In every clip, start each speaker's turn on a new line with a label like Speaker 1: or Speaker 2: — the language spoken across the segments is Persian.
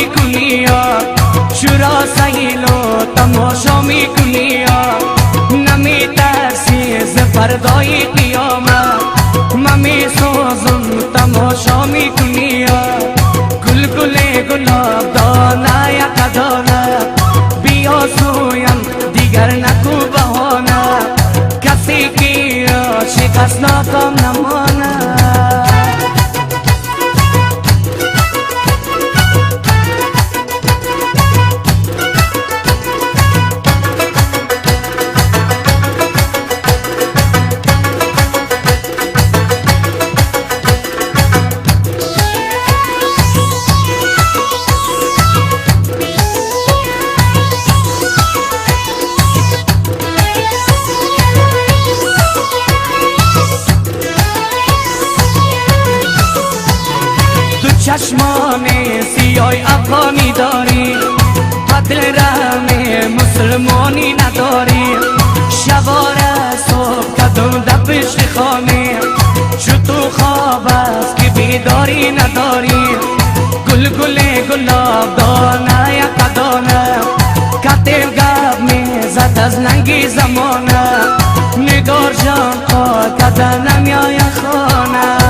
Speaker 1: میکنی چرا سیلو تماشا میکنی نمیترسی ز فردای قیامت من میسوزم تماشا میکنی گل گل گلاب دانه یک دانه بیا سویم دیگر نکو بهانه کسی که شکست ناکام نمانه چشمان سیای افغانی داری بدل رحم مسلمانی نداری شباره صبح کدوم در پشت خانه چو تو خواب است که بیداری نداری گل گل گلاب دانه یک دانه کتیم گب میزد از ننگی زمانه نگار جان خود کده نمیای خانه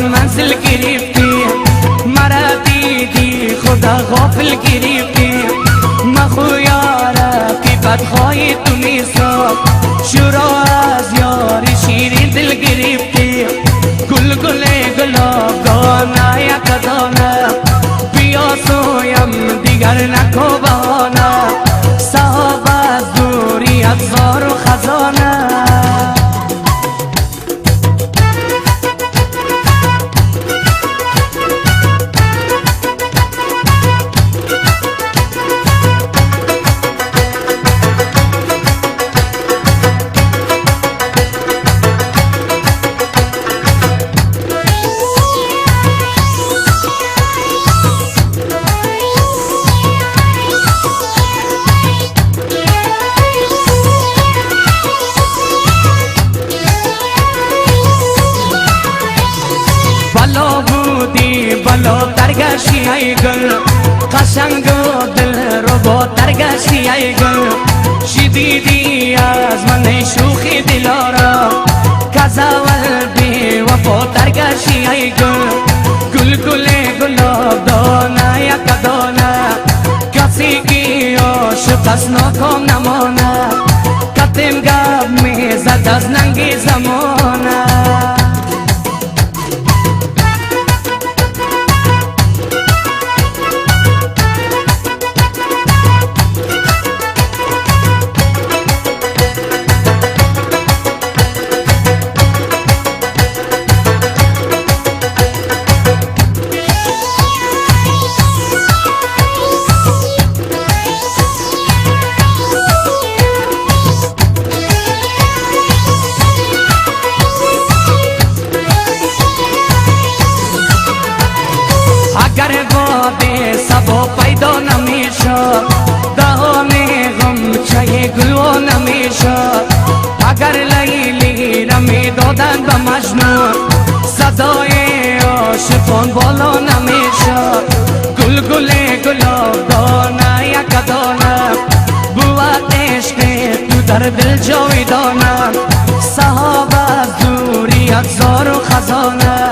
Speaker 1: منزل گرفتی مرا دیدی خدا غافل گرفتی مخو یاره که بدخواهی تو نیسا چرا از یار شیرین دل گرفتی گل گل گلاب دانه یک دانه بیا سویم دیگر نکو بهانه صحاب از دوری افزار و خزانه بلو ترگشی ای گل قشنگ و دل رو با ترگشی ای گل چی دیدی از من شوخی دلارا کزاول بی وفا ترگشی ای گل گل گل گلاب دانه یک دانه کسی که عاشق از ناکام نمانه کتیم گب میزد از ننگی زمانه سبا پیدا نمیشه دهان غمچه گلو نمیشه اگر لیلی رمی دادن به مجنون صدای عاشقان بالا نمیشه گل گل گلاب دانه یک دانه بود عشق تو در دل جاویدانه صحاب از دوری افزار و خزانه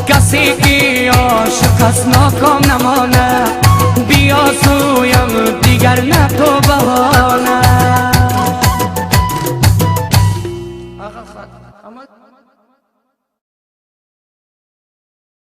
Speaker 1: کسی که عاشق است ناکام نمانه بیا سویم دیگر نکو بهانه